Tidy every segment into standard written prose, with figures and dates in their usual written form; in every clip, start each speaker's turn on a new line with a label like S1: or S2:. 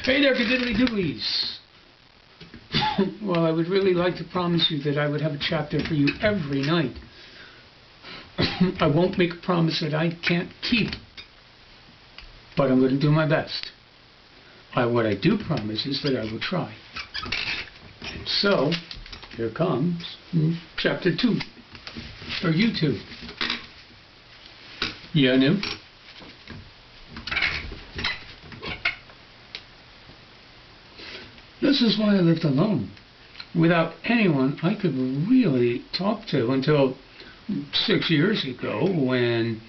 S1: Hey there, diddly doodlies. Well, I would really like to promise you that I would have a chapter for you every night. I won't make a promise that I can't keep, but I'm going to do my best. What I do promise is that I will try. So, here comes chapter 2, or you 2. Yeah, new? This is why I lived alone, without anyone I could really talk to until 6 years ago when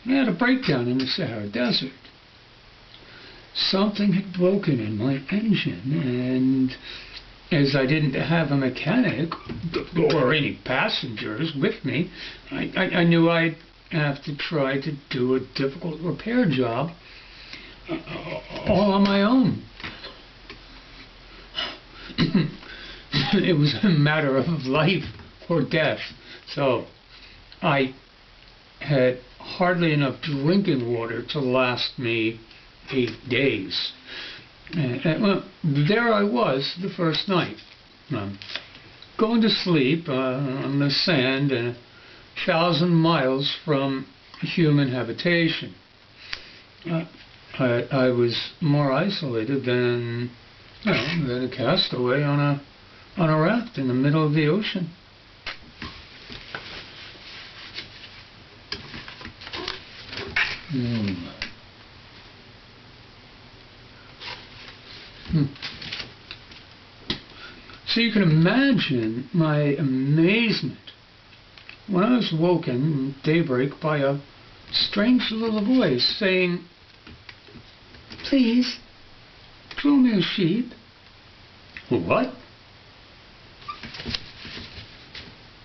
S1: I had a breakdown in the Sahara Desert. Something had broken in my engine, and as I didn't have a mechanic or any passengers with me, I knew I'd have to try to do a difficult repair job all on my own. It was a matter of life or death. So I had hardly enough drinking water to last me 8 days. Well, there I was the first night, going to sleep on the sand 1,000 miles from human habitation. I was more isolated than a castaway on a raft in the middle of the ocean. So you can imagine my amazement when I was woken at daybreak by a strange little voice saying, "Please, draw me a sheep." What?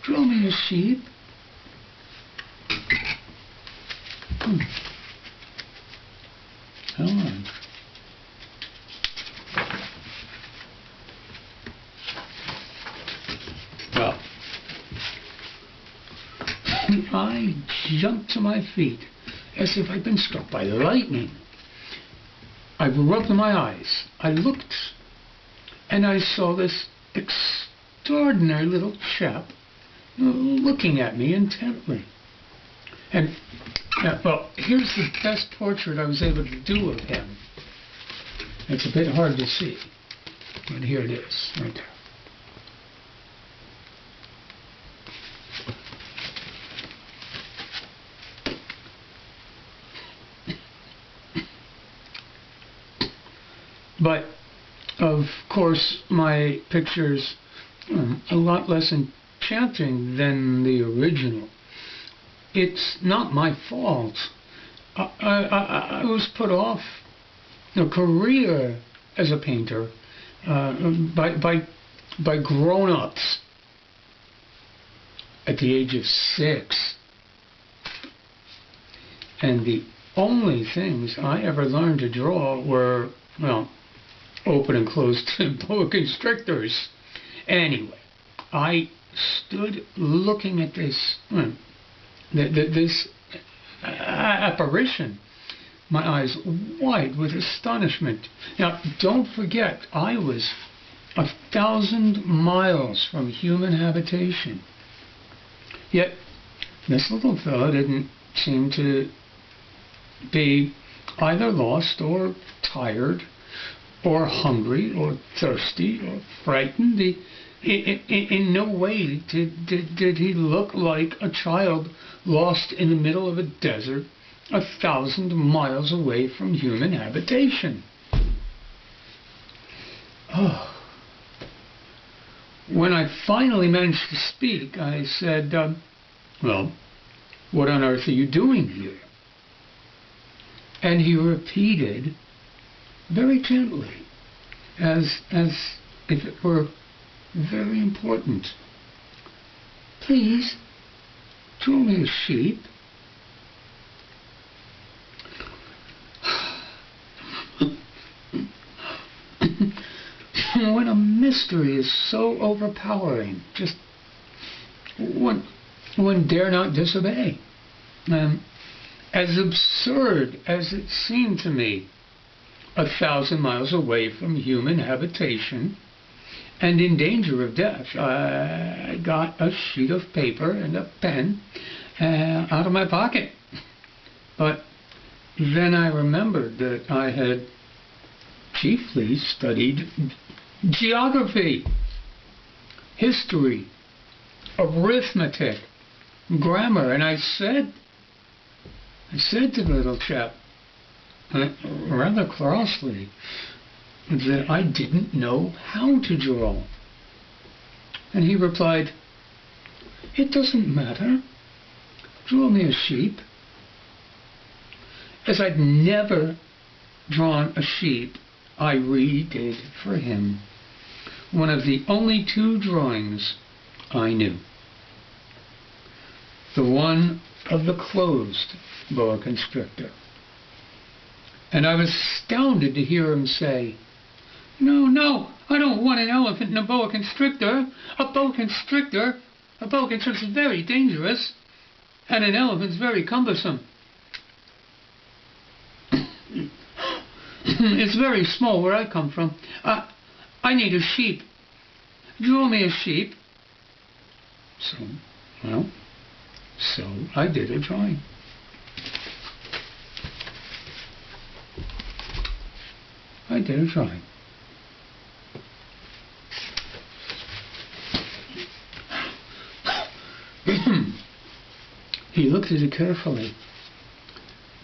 S1: Draw me a sheep? Hold on. Well, I jumped to my feet as if I'd been struck by lightning. I rubbed my eyes. I looked, and I saw this extraordinary little chap looking at me intently. And, well, here's the best portrait I was able to do of him. It's a bit hard to see, but here it is, right there. But, of course, my picture's a lot less enchanting than the original. It's not my fault. I was put off a career as a painter by grown-ups at the age of 6. And the only things I ever learned to draw were, well, open and closed boa constrictors. Anyway, I stood looking at this this apparition, my eyes wide with astonishment. Now, don't forget, I was 1,000 miles from human habitation. Yet, this little fellow didn't seem to be either lost or tired or hungry or thirsty or frightened. In no way did he look like a child lost in the middle of a desert 1,000 miles away from human habitation. Oh. When I finally managed to speak, I said, well, what on earth are you doing here? And he repeated very gently, as if it were very important, "Please, draw me a sheep." When a mystery is so overpowering, just one dare not disobey. As absurd as it seemed to me, 1,000 miles away from human habitation and in danger of death. I got a sheet of paper and a pen out of my pocket. But then I remembered that I had chiefly studied geography, history, arithmetic, grammar, and I said to the little chap, rather crossly, that I didn't know how to draw. And he replied, "It doesn't matter. Draw me a sheep." As I'd never drawn a sheep, I redid for him one of the only 2 drawings I knew. The one of the closed boa constrictor. And I was astounded to hear him say, No, I don't want an elephant in a boa constrictor. A boa constrictor is very dangerous, and an elephant's very cumbersome. It's very small where I come from. I need a sheep. Draw me a sheep. So I did a drawing. He looked at it carefully,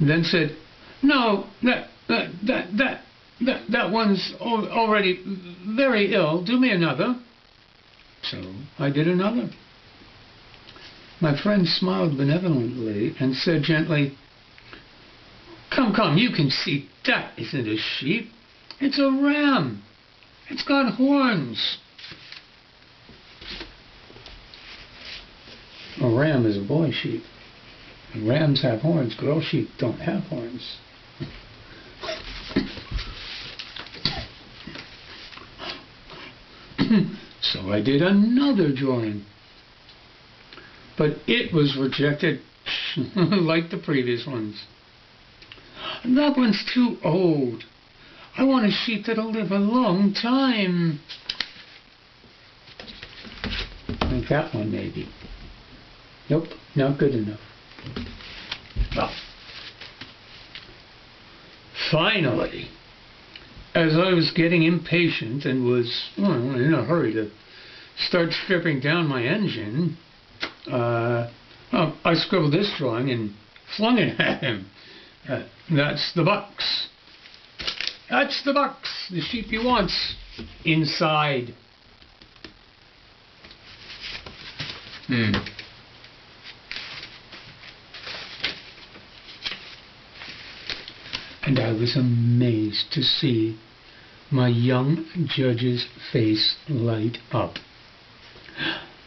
S1: then said, "No, that one's already very ill. Do me another." So I did another. My friend smiled benevolently and said gently, Come, you can see that isn't a sheep. It's a ram. It's got horns." A ram is a boy sheep. And rams have horns. Girl sheep don't have horns. So I did another drawing. But it was rejected like the previous ones. "That one's too old. I want a sheep that'll live a long time." Like that one, maybe. Nope, not good enough. Well, finally, as I was getting impatient and was in a hurry to start stripping down my engine, I scribbled this drawing and flung it at him. That's the bucks. That's the bucks, the sheep he wants, inside. And I was amazed to see my young judge's face light up.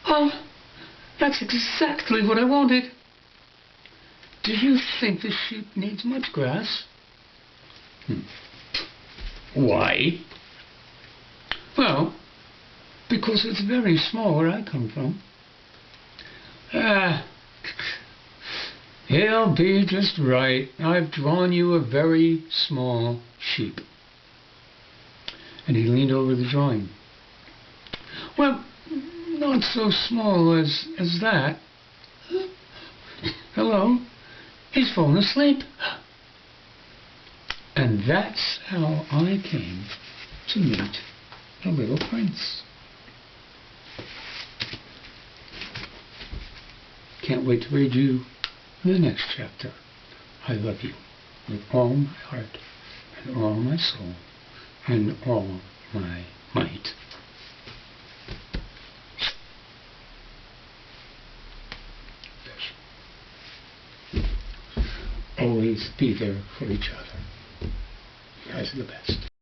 S1: "Oh, that's exactly what I wanted. Do you think the sheep needs much grass?" "Why?" "Well, because it's very small where I come from." He'll be just right. I've drawn you a very small sheep." And he leaned over the drawing. "Well, not so small as that. Hello, he's fallen asleep." And that's how I came to meet the little prince. Can't wait to read you the next chapter. I love you with all my heart and all my soul and all my might. Always be there for each other. You guys are the best.